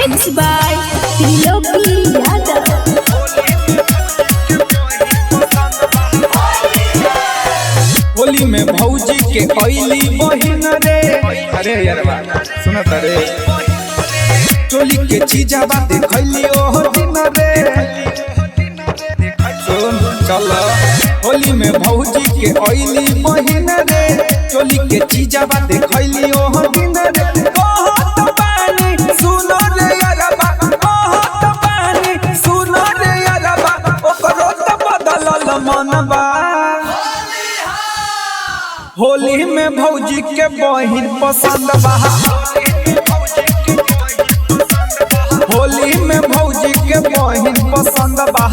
Mixed by Triloki Yadav। Holi में भौजी के अइली बहिन रे। अरे यारवा सुनत रे, चोली के चीजा बा देखली ओह दिन रे। सुन चल, होली में भौजी के अइली बहिन रे, चोली के चीजा बा देखली ओह दिन रे। कहत बानी सुनो रे यारवा, कहत बानी सुनो रे यारवा, ओकरो त बदलल मनबा। होली में भौजी के बहिन पसंद बा, होली में भौजी के बहिन पसंद बा।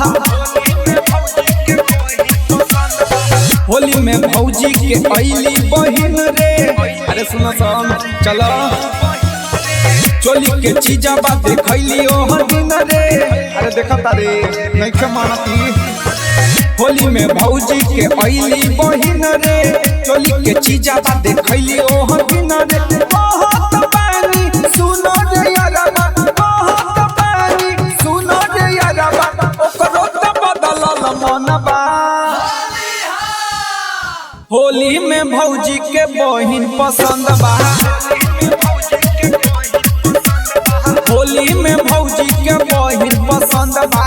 होली में भौजी के अइली बहिन रे। अरे सुनो सन चलो, चोली के चीजा बा देखली ओह दिन रे। अरे देखता रे नहीं मानती। होली में भौजी के अइली बहिन रे, चोली के चीजा बा देखली ओह दिन रे। कहत बानी सुनो रे यारवा, कहत बानी सुनो रे यारवा, ओकरो त बदलल मनबा। होली में भौजी के बहिन पसंद बा, होली में भौजी के बहिन पसंद बा।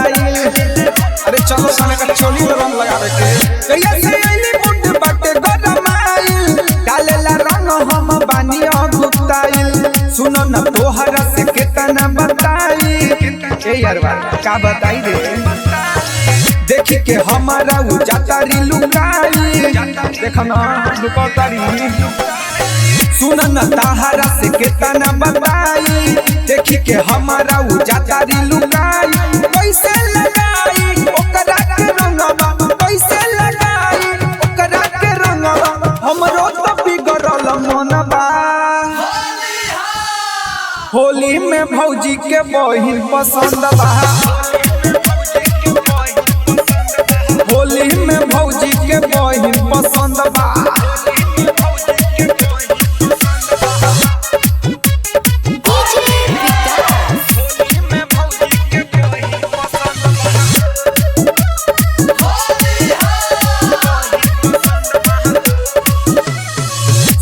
अरे चलो सने का चोली में रंग लगावे के, कहिया से अइली मुंड बाटे गरमाइल, डालेला रंग हम बानी अगुताइल। सुनो न तोहरा से केतना बताई। ए यारवा का बताई रे, देखी के हमारा उ जातारी लुकाई। देखो ना लुकातारी, सुनो न तोहरा से केतना बताई। देखी के हमारा उ जातारी लुकाई। कैसे लगाई ओकरा के रंगवा, कैसे लगाई ओकरा के रंगवा, हमरो त बिगड़ल मनबा। होली में भौजी के बहिन पसंद बा, होली में भौजी के बहिन पसंद बा।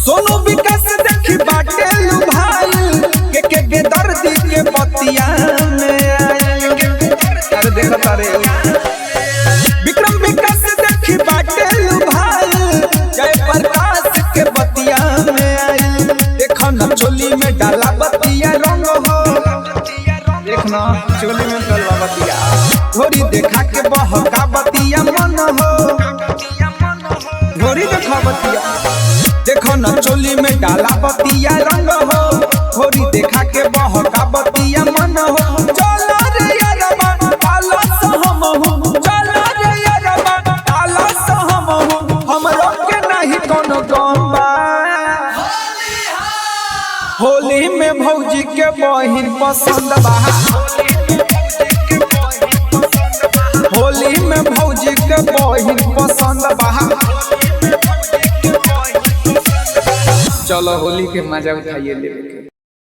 सोनू विकास देखी बाटे लुभाइल, के दर्दी के बतिया में आइल। अरे देखता रे, विक्रम विकास देखी बाटे लुभाइल, जय प्रकाश के बतिया में आइल। देखो न चोली में डाला बतिया रंग हो, देखना चोली में डाला बतिया, घोड़ी देखा के बहका बतिया मन हो, घोड़ी देखा बतिया। देखो न चोली में डाला बतिया रंग हो, घोड़ी देखा के बहका बतिया मन हो। चलो रे यारवा डाला सहम हो, चलो रे यारवा डाला सहम हो, हमरो के नहीं कोनो गम बा। होली में भौजी के बहिन पसंद बा, होली में भौजी के बहिन पसंद बा। चलो होली के मजा उठाइए लेवे के।